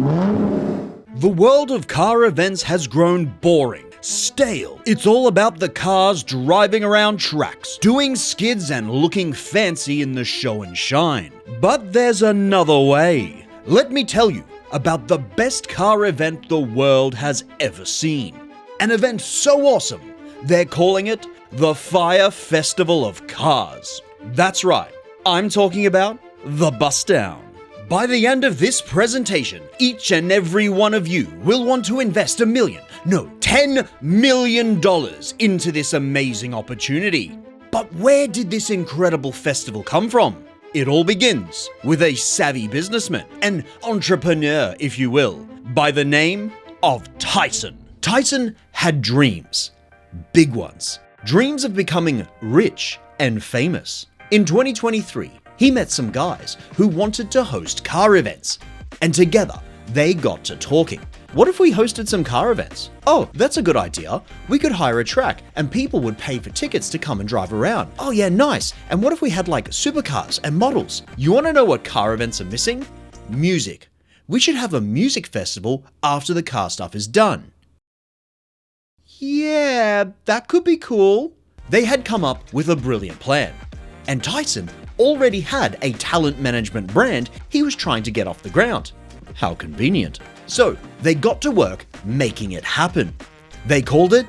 The world of car events has grown boring, stale. It's all about the cars driving around tracks, doing skids and looking fancy in the show and shine. But there's another way. Let me tell you about the best car event the world has ever seen. An event so awesome, they're calling it the Fyre Festival of Cars. That's right, I'm talking about the Bustdown. By the end of this presentation, each and every one of you will want to invest $10 million into this amazing opportunity. But where did this incredible festival come from? It all begins with a savvy businessman, an entrepreneur, if you will, by the name of Tyson. Tyson had dreams, big ones, dreams of becoming rich and famous. In 2023, he met some guys who wanted to host car events, and together they got to talking. What if we hosted some car events? Oh, that's a good idea. We could hire a track and people would pay for tickets to come and drive around. Oh yeah, nice. And what if we had like supercars and models? You want to know what car events are missing? Music. We should have a music festival after the car stuff is done. Yeah, that could be cool. They had come up with a brilliant plan, and Tyson already had a talent management brand he was trying to get off the ground. How convenient. So they got to work making it happen. They called it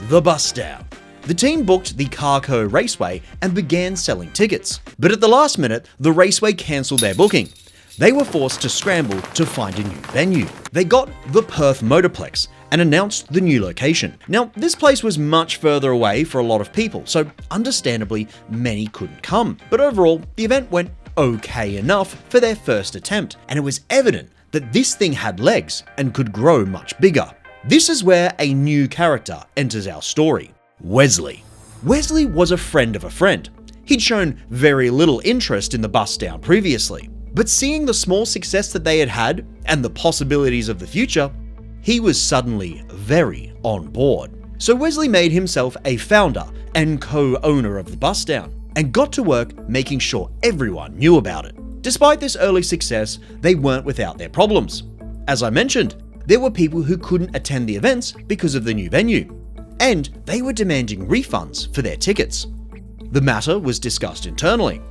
the Bustdown. The team booked the Carco Raceway and began selling tickets. But at the last minute, the raceway cancelled their booking. They were forced to scramble to find a new venue. They got the Perth Motorplex and announced the new location. Now, this place was much further away for a lot of people, so understandably, many couldn't come. But overall, the event went okay enough for their first attempt, and it was evident that this thing had legs and could grow much bigger. This is where a new character enters our story, Wesley. Wesley was a friend of a friend. He'd shown very little interest in the Bustdown previously, but seeing the small success that they had had and the possibilities of the future, he was suddenly very on board. So Wesley made himself a founder and co-owner of the Bustdown and got to work making sure everyone knew about it. Despite this early success, they weren't without their problems. As I mentioned, there were people who couldn't attend the events because of the new venue, and they were demanding refunds for their tickets. The matter was discussed internally,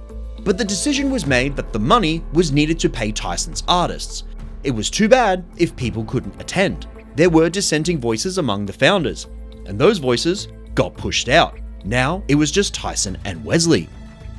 but the decision was made that the money was needed to pay Tyson's artists. It was too bad if people couldn't attend. There were dissenting voices among the founders, and those voices got pushed out. Now it was just Tyson and Wesley.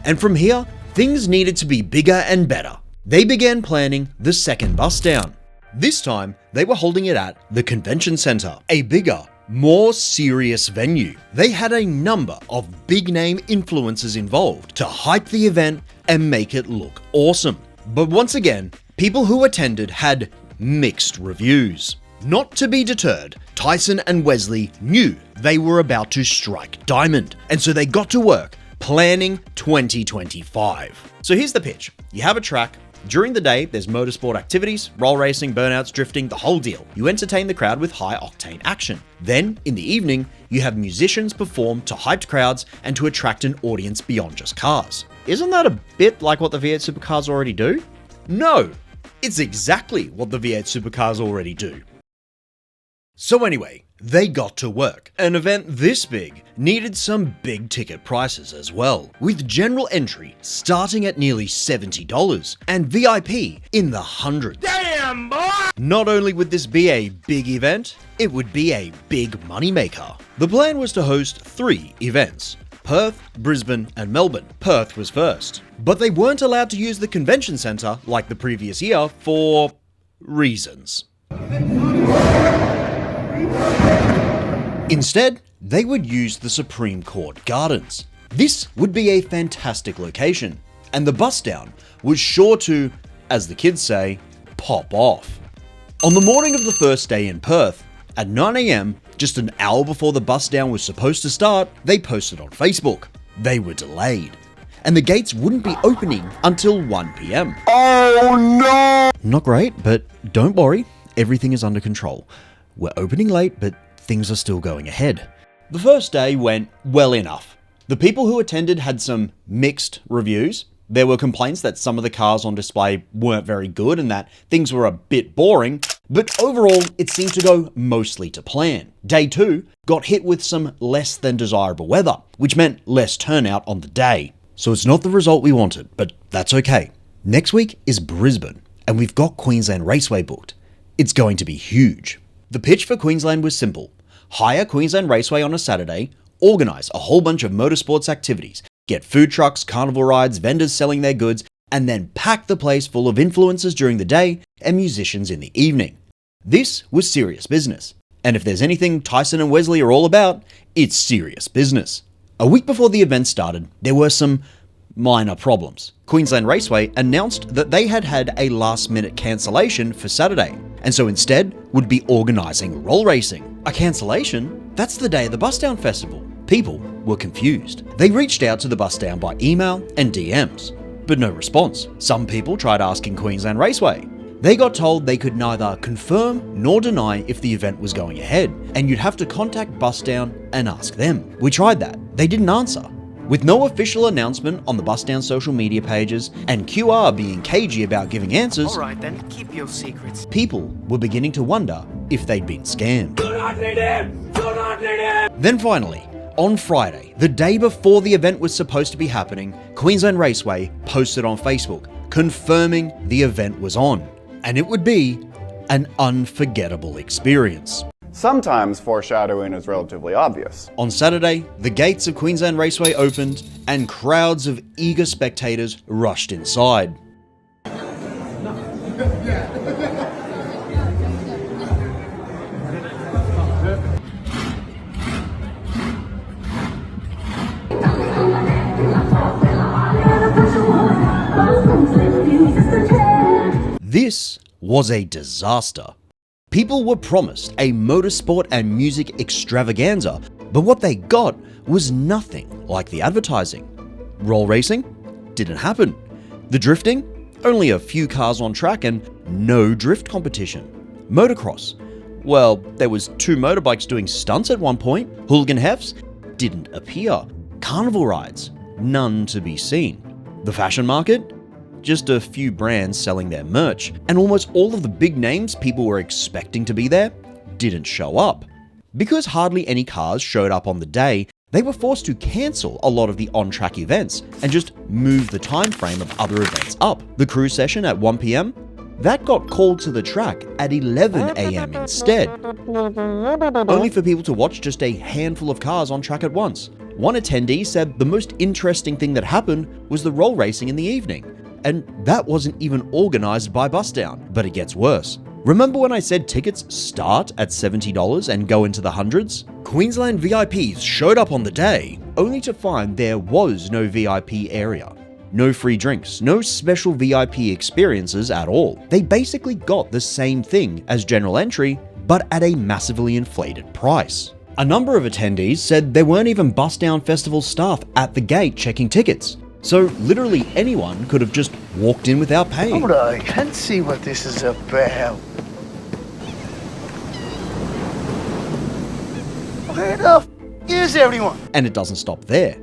And from here, things needed to be bigger and better. They began planning the second Bustdown. This time, they were holding it at the Convention Center, a bigger, more serious venue. They had a number of big-name influencers involved to hype the event and make it look awesome. But once again, people who attended had mixed reviews. Not to be deterred, Tyson and Wesley knew they were about to strike diamond, and so they got to work planning 2025. So here's the pitch. You have a track. During the day, there's motorsport activities, roll racing, burnouts, drifting, the whole deal. You entertain the crowd with high-octane action. Then, in the evening, you have musicians perform to hyped crowds and to attract an audience beyond just cars. Isn't that a bit like what the V8 supercars already do? No, it's exactly what the V8 supercars already do. So anyway, they got to work. An event this big needed some big ticket prices as well, with general entry starting at nearly $70 and VIP in the hundreds. Damn, boy! Not only would this be a big event, it would be a big moneymaker. The plan was to host 3 events: Perth, Brisbane, and Melbourne. Perth was first, but they weren't allowed to use the convention centre like the previous year for reasons. Instead, they would use the Supreme Court Gardens. This would be a fantastic location, and the Bustdown was sure to, as the kids say, pop off. On the morning of the first day in Perth, at 9 AM, just an hour before the Bustdown was supposed to start, they posted on Facebook. They were delayed, and the gates wouldn't be opening until 1 PM. Oh no! Not great, but don't worry, everything is under control. We're opening late, but things are still going ahead. The first day went well enough. The people who attended had some mixed reviews. There were complaints that some of the cars on display weren't very good and that things were a bit boring, but overall it seemed to go mostly to plan. Day 2 got hit with some less than desirable weather, which meant less turnout on the day. So it's not the result we wanted, but that's okay. Next week is Brisbane, and we've got Queensland Raceway booked. It's going to be huge. The pitch for Queensland was simple. Hire Queensland Raceway on a Saturday, organise a whole bunch of motorsports activities, get food trucks, carnival rides, vendors selling their goods, and then pack the place full of influencers during the day and musicians in the evening. This was serious business. And if there's anything Tyson and Wesley are all about, it's serious business. A week before the event started, there were some minor problems. Queensland Raceway announced that they had a last-minute cancellation for Saturday, and so instead would be organising roll racing. A cancellation? That's the day of the Bustdown Festival. People were confused. They reached out to the Bustdown by email and DMs, but no response. Some people tried asking Queensland Raceway. They got told they could neither confirm nor deny if the event was going ahead, and you'd have to contact Bustdown and ask them. We tried that. They didn't answer. With no official announcement on the Bustdown social media pages and QR being cagey about giving answers, alright then, keep your secrets. People were beginning to wonder if they'd been scammed. Do not need him! Do not need him! Then finally, on Friday, the day before the event was supposed to be happening, Queensland Raceway posted on Facebook confirming the event was on, and it would be an unforgettable experience. Sometimes foreshadowing is relatively obvious. On Saturday, the gates of Queensland Raceway opened and crowds of eager spectators rushed inside. This was a disaster. People were promised a motorsport and music extravaganza, but what they got was nothing like the advertising. Roll racing? Didn't happen. The drifting? Only a few cars on track and no drift competition. Motocross? Well, there was 2 motorbikes doing stunts at one point. Hooligan Heffs? Didn't appear. Carnival rides? None to be seen. The fashion market? Just a few brands selling their merch, and almost all of the big names people were expecting to be there didn't show up. Because hardly any cars showed up on the day, they were forced to cancel a lot of the on-track events and just move the time frame of other events up. The crew session at 1 PM, that got called to the track at 11 AM instead, only for people to watch just a handful of cars on track at once. One attendee said the most interesting thing that happened was the roll racing in the evening. And that wasn't even organised by Bustdown. But it gets worse. Remember when I said tickets start at $70 and go into the hundreds? Queensland VIPs showed up on the day, only to find there was no VIP area. No free drinks, no special VIP experiences at all. They basically got the same thing as general entry, but at a massively inflated price. A number of attendees said there weren't even Bustdown Festival staff at the gate checking tickets. So literally anyone could have just walked in without paying. Hold on, let's see what this is about. Where the f is everyone? And it doesn't stop there.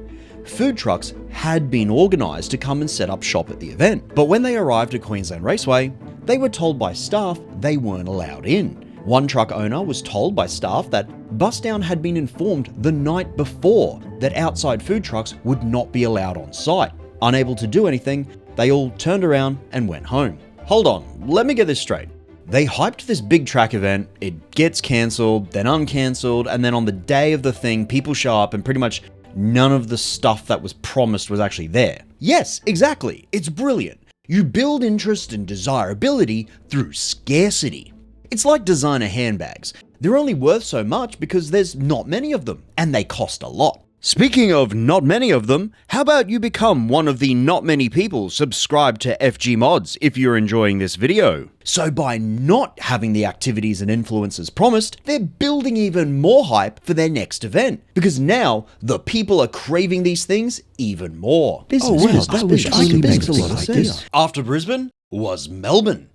Food trucks had been organised to come and set up shop at the event, but when they arrived at Queensland Raceway, they were told by staff they weren't allowed in. One truck owner was told by staff that Bustdown had been informed the night before that outside food trucks would not be allowed on site. Unable to do anything, they all turned around and went home. Hold on, let me get this straight. They hyped this big track event, it gets cancelled, then uncancelled, and then on the day of the thing, people show up and pretty much none of the stuff that was promised was actually there. Yes, exactly. It's brilliant. You build interest and desirability through scarcity. It's like designer handbags. They're only worth so much because there's not many of them, and they cost a lot. Speaking of not many of them, how about you become one of the not many people subscribed to FG Mods if you're enjoying this video? So by not having the activities and influences promised, they're building even more hype for their next event, because now the people are craving these things even more. That actually makes a lot of sense. After Brisbane was Melbourne.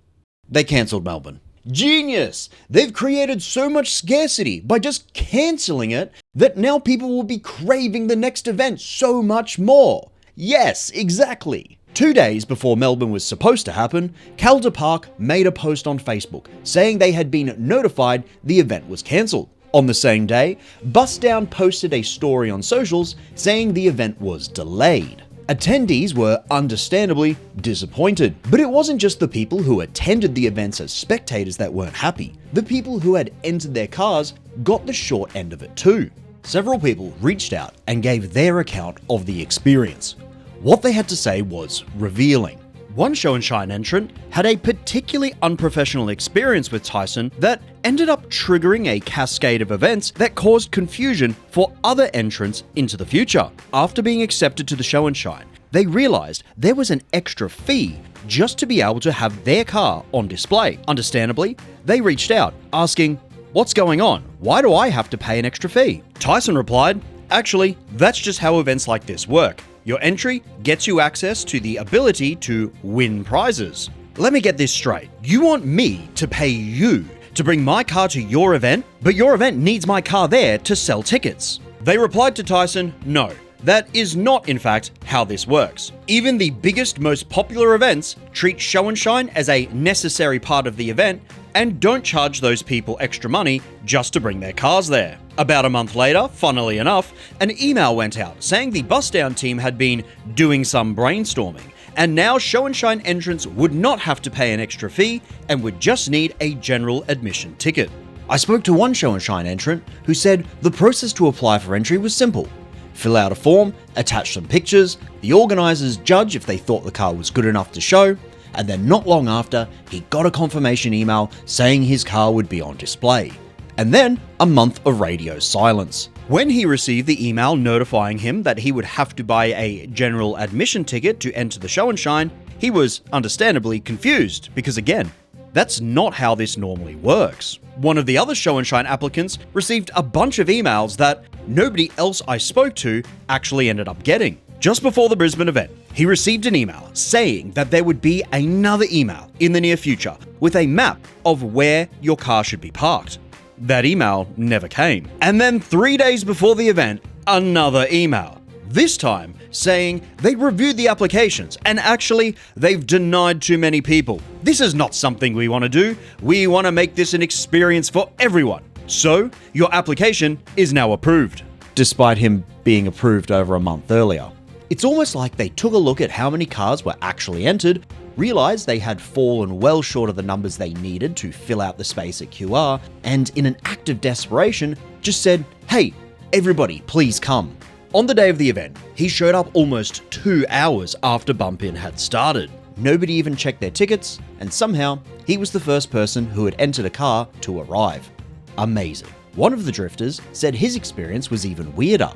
They cancelled Melbourne. Genius! They've created so much scarcity by just cancelling it that now people will be craving the next event so much more. Yes, exactly. 2 days before Melbourne was supposed to happen, Calder Park made a post on Facebook saying they had been notified the event was cancelled. On the same day, Bustdown posted a story on socials saying the event was delayed. Attendees were understandably disappointed, but it wasn't just the people who attended the events as spectators that weren't happy. The people who had entered their cars got the short end of it too. Several people reached out and gave their account of the experience. What they had to say was revealing. One show and shine entrant had a particularly unprofessional experience with Tyson that ended up triggering a cascade of events that caused confusion for other entrants into the future. After being accepted to the show and shine, they realized there was an extra fee just to be able to have their car on display. Understandably, they reached out asking, "What's going on? Why do I have to pay an extra fee?" Tyson replied, "Actually, that's just how events like this work. Your entry gets you access to the ability to win prizes. Let me get this straight. You want me to pay you to bring my car to your event, but your event needs my car there to sell tickets?" They replied to Tyson, "No, that is not in fact how this works. Even the biggest, most popular events treat show and shine as a necessary part of the event and don't charge those people extra money just to bring their cars there." About a month later, funnily enough, an email went out saying the Bustdown team had been doing some brainstorming, and now show and shine entrants would not have to pay an extra fee and would just need a general admission ticket. I spoke to one show and shine entrant who said the process to apply for entry was simple. Fill out a form, attach some pictures, the organisers judge if they thought the car was good enough to show, and then not long after, he got a confirmation email saying his car would be on display. And then a month of radio silence. When he received the email notifying him that he would have to buy a general admission ticket to enter the show and shine, he was understandably confused because again, that's not how this normally works. One of the other show and shine applicants received a bunch of emails that nobody else I spoke to actually ended up getting. Just before the Brisbane event, he received an email saying that there would be another email in the near future with a map of where your car should be parked. That email never came. And then 3 days before the event, another email. This time saying they reviewed the applications and actually they've denied too many people. This is not something we want to do. We want to make this an experience for everyone. So your application is now approved. Despite him being approved over a month earlier. It's almost like they took a look at how many cars were actually entered, realized they had fallen well short of the numbers they needed to fill out the space at QR, and in an act of desperation, just said, "Hey, everybody, please come." On the day of the event, he showed up almost 2 hours after Bump In had started. Nobody even checked their tickets, and somehow, he was the first person who had entered a car to arrive. Amazing. One of the drifters said his experience was even weirder.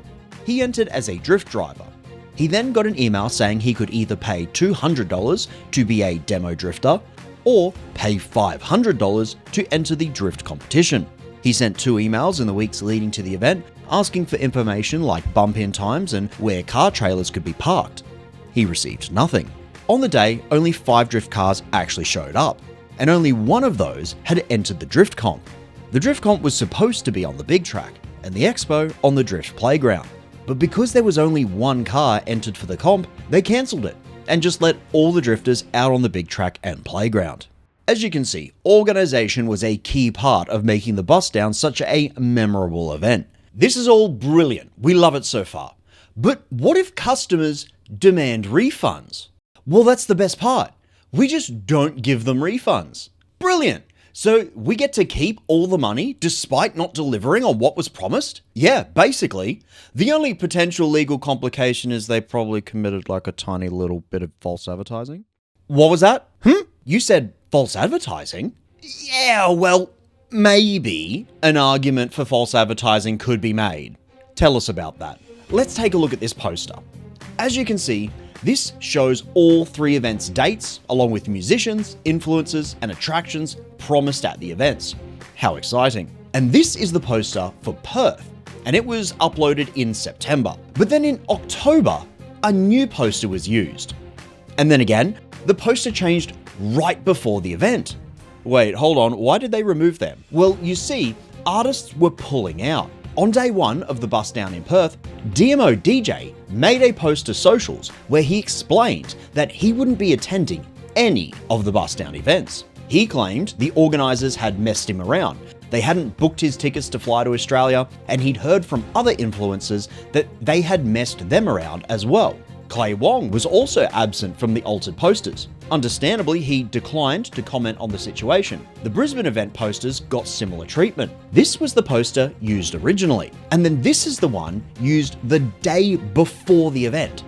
He entered as a drift driver. He then got an email saying he could either pay $200 to be a demo drifter or pay $500 to enter the drift competition. He sent 2 emails in the weeks leading to the event asking for information like bump-in times and where car trailers could be parked. He received nothing. On the day, only 5 drift cars actually showed up, and only one of those had entered the drift comp. The drift comp was supposed to be on the big track, and the expo on the drift playground. But because there was only 1 car entered for the comp, they cancelled it and just let all the drifters out on the big track and playground. As you can see, organisation was a key part of making the Bustdown such a memorable event. This is all brilliant, we love it so far. But what if customers demand refunds? Well, that's the best part. We just don't give them refunds. Brilliant! So we get to keep all the money despite not delivering on what was promised? Yeah, basically. The only potential legal complication is they probably committed like a tiny little bit of false advertising. What was that? You said false advertising? Yeah, well, maybe an argument for false advertising could be made. Tell us about that. Let's take a look at this poster. As you can see, this shows all 3 events' dates, along with musicians, influencers, and attractions promised at the events. How exciting. And this is the poster for Perth, and it was uploaded in September. But then in October, a new poster was used. And then again, the poster changed right before the event. Wait, hold on, why did they remove them? Well, you see, artists were pulling out. On day one of the Bustdown in Perth, DMO Deejay made a post to socials where he explained that he wouldn't be attending any of the Bustdown events. He claimed the organisers had messed him around. They hadn't booked his tickets to fly to Australia, and he'd heard from other influencers that they had messed them around as well. Wong was also absent from the altered posters. Understandably, he declined to comment on the situation. The Brisbane event posters got similar treatment. This was the poster used originally, and then this is the one used the day before the event.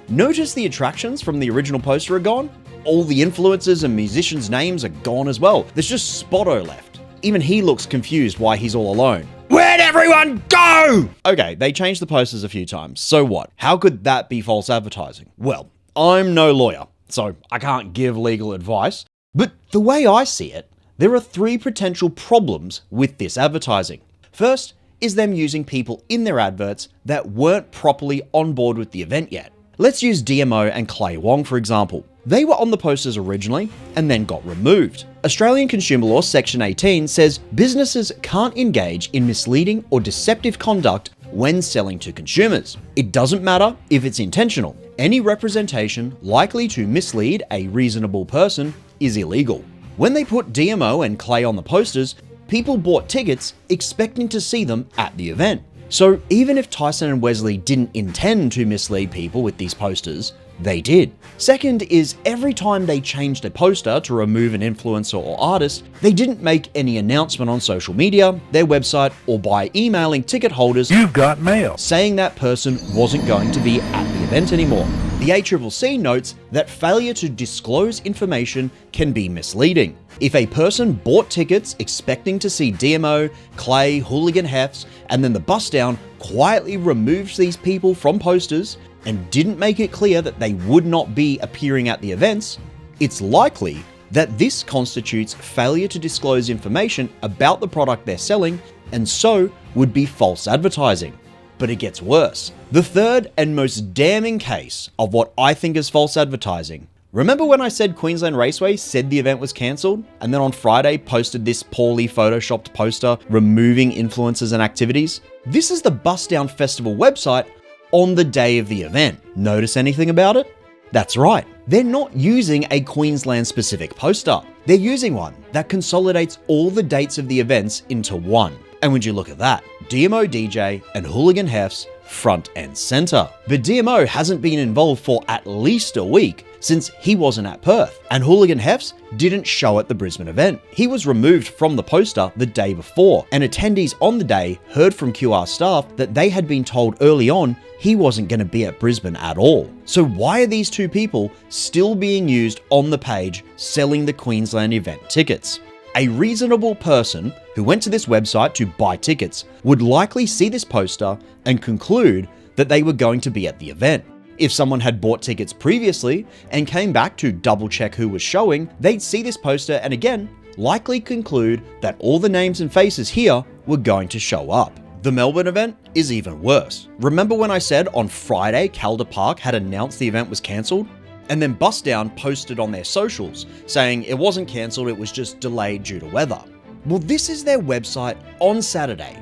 Notice the attractions from the original poster are gone? All the influencers and musicians' names are gone as well. There's just Spotto left. Even he looks confused why he's all alone. Where'd everyone go? Okay, they changed the posters a few times. So what? How could that be false advertising? Well, I'm no lawyer, so I can't give legal advice. But the way I see it, there are 3 potential problems with this advertising. First is them using people in their adverts that weren't properly on board with the event yet. Let's use DMO and Wong for example. They were on the posters originally and then got removed. Australian Consumer Law Section 18 says businesses can't engage in misleading or deceptive conduct when selling to consumers. It doesn't matter if it's intentional. Any representation likely to mislead a reasonable person is illegal. When they put DMO and Clay on the posters, people bought tickets expecting to see them at the event. So even if Tyson and Wesley didn't intend to mislead people with these posters, they did. Second is every time they changed a poster to remove an influencer or artist, they didn't make any announcement on social media, their website, or by emailing ticket holders You've got mail saying that person wasn't going to be at the event anymore. The ACCC notes that failure to disclose information can be misleading. If a person bought tickets expecting to see DMO, Clay, Hooligan Heffs, and then the Bustdown quietly removed these people from posters and didn't make it clear that they would not be appearing at the events, it's likely that this constitutes failure to disclose information about the product they're selling and so would be false advertising. But it gets worse. The third and most damning case of what I think is false advertising. Remember when I said Queensland Raceway said the event was cancelled and then on Friday posted this poorly photoshopped poster removing influencers and activities? This is the Bustdown Festival website on the day of the event. Notice anything about it? That's right. They're not using a Queensland specific poster. They're using one that consolidates all the dates of the events into one. And would you look at that? DMO Deejay and Hooligan Heffs front and center. But DMO hasn't been involved for at least a week since he wasn't at Perth, and Hooligan Heffs didn't show at the Brisbane event. He was removed from the poster the day before, and attendees on the day heard from QR staff that they had been told early on he wasn't going to be at Brisbane at all. So why are these 2 people still being used on the page selling the Queensland event tickets? A reasonable person who went to this website to buy tickets would likely see this poster and conclude that they were going to be at the event. If someone had bought tickets previously and came back to double check who was showing, they'd see this poster and again, likely conclude that all the names and faces here were going to show up. The Melbourne event is even worse. Remember when I said on Friday Calder Park had announced the event was cancelled? And then Bustdown posted on their socials saying it wasn't cancelled, it was just delayed due to weather. Well, this is their website on Saturday,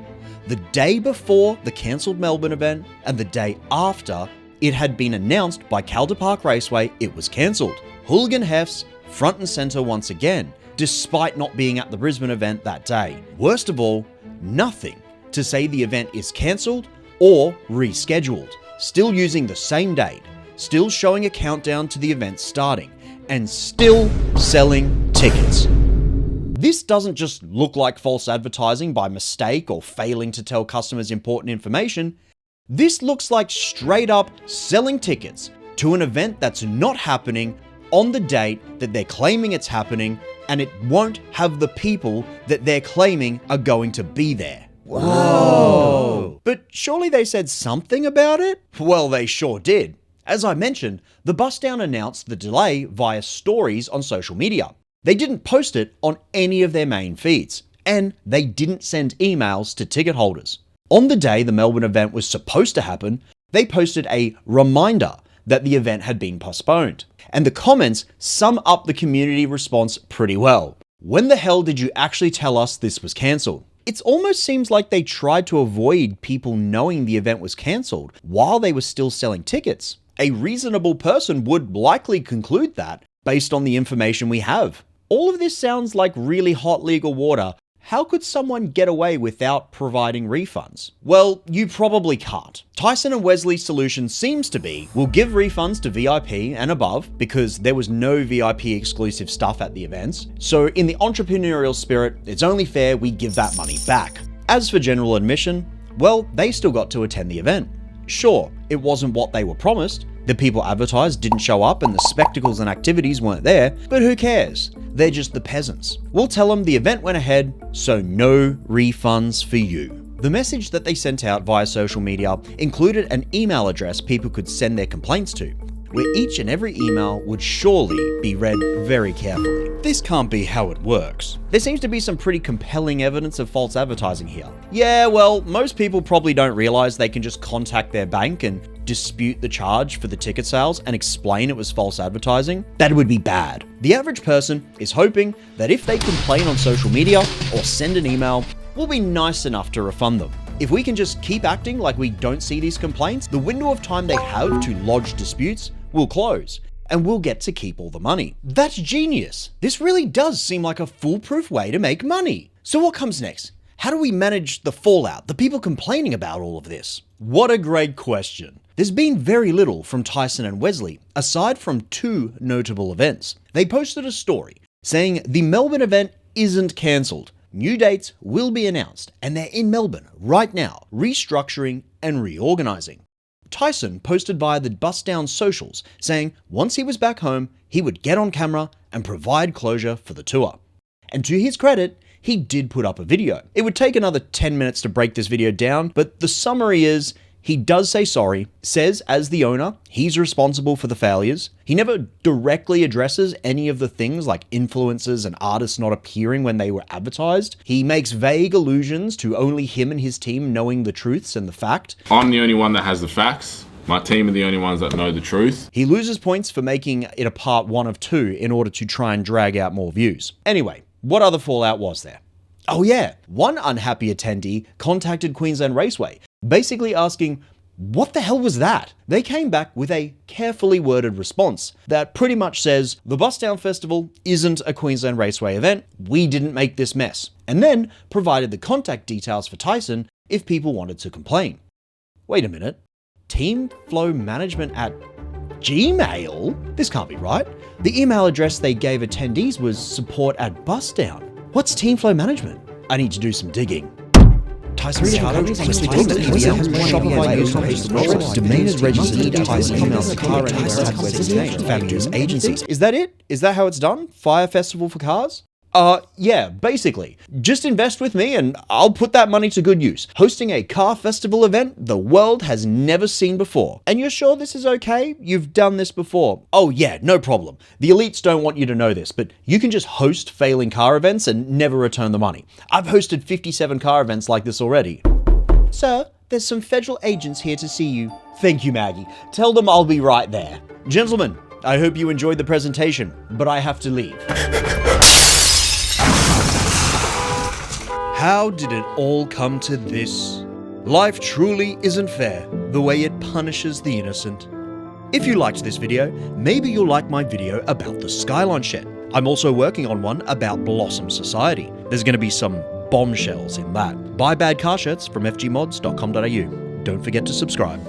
the day before the cancelled Melbourne event and the day after it had been announced by Calder Park Raceway it was cancelled. Hooligan Heffs front and centre once again, despite not being at the Brisbane event that day. Worst of all, nothing to say the event is cancelled or rescheduled. Still using the same date, still showing a countdown to the event starting, and still selling tickets. This doesn't just look like false advertising by mistake or failing to tell customers important information. This looks like straight up selling tickets to an event that's not happening on the date that they're claiming it's happening, and it won't have the people that they're claiming are going to be there. Whoa! But surely they said something about it? Well, they sure did. As I mentioned, the Bustdown announced the delay via stories on social media. They didn't post it on any of their main feeds, and they didn't send emails to ticket holders. On the day the Melbourne event was supposed to happen, they posted a reminder that the event had been postponed. And the comments sum up the community response pretty well. When the hell did you actually tell us this was cancelled? It almost seems like they tried to avoid people knowing the event was cancelled while they were still selling tickets. A reasonable person would likely conclude that based on the information we have. All of this sounds like really hot legal water. How could someone get away without providing refunds? Well, you probably can't. Tyson and Wesley's solution seems to be, we'll give refunds to VIP and above because there was no VIP exclusive stuff at the events. So in the entrepreneurial spirit, it's only fair we give that money back. As for general admission, well, they still got to attend the event. Sure, it wasn't what they were promised. The people advertised didn't show up and the spectacles and activities weren't there, but who cares? They're just the peasants. We'll tell them the event went ahead, so no refunds for you. The message that they sent out via social media included an email address people could send their complaints to, where each and every email would surely be read very carefully. This can't be how it works. There seems to be some pretty compelling evidence of false advertising here. Yeah, well, most people probably don't realize they can just contact their bank and dispute the charge for the ticket sales and explain it was false advertising. That would be bad. The average person is hoping that if they complain on social media or send an email, we'll be nice enough to refund them. If we can just keep acting like we don't see these complaints, the window of time they have to lodge disputes will close, and we'll get to keep all the money. That's genius. This really does seem like a foolproof way to make money. So what comes next? How do we manage the fallout, the people complaining about all of this? What a great question. There's been very little from Tyson and Wesley, aside from two notable events. They posted a story saying the Melbourne event isn't cancelled. New dates will be announced, and they're in Melbourne right now, restructuring and reorganizing. Tyson posted via the Bustdown socials saying once he was back home, he would get on camera and provide closure for the tour. And to his credit, he did put up a video. It would take another 10 minutes to break this video down, but the summary is he does say sorry, says as the owner, he's responsible for the failures. He never directly addresses any of the things like influencers and artists not appearing when they were advertised. He makes vague allusions to only him and his team knowing the truths and the fact. I'm the only one that has the facts. My team are the only ones that know the truth. He loses points for making it a part 1 of 2 in order to try and drag out more views. Anyway, what other fallout was there? Oh yeah, one unhappy attendee contacted Queensland Raceway, basically asking, what the hell was that? They came back with a carefully worded response that pretty much says, the Bustdown Festival isn't a Queensland Raceway event, we didn't make this mess, and then provided the contact details for Tyson if people wanted to complain. Wait a minute, Team Flow Management at Gmail? This can't be right. The email address they gave attendees was support@Bustdown. What's Team Flow Management? I need to do some digging. Tyson domain is registered to Tyson emails car and factors agencies. Is that it? Is that how it's done? Fyre Festival for cars? Yeah, basically. Just invest with me and I'll put that money to good use. Hosting a car festival event the world has never seen before. And you're sure this is okay? You've done this before. Oh yeah, no problem. The elites don't want you to know this, but you can just host failing car events and never return the money. I've hosted 57 car events like this already. Sir, there's some federal agents here to see you. Thank you, Maggie. Tell them I'll be right there. Gentlemen, I hope you enjoyed the presentation, but I have to leave. How did it all come to this? Life truly isn't fair the way it punishes the innocent. If you liked this video, maybe you'll like my video about the Skyline Shed. I'm also working on one about Blossom Society. There's going to be some bombshells in that. Buy bad car shirts from fgmods.com.au. Don't forget to subscribe.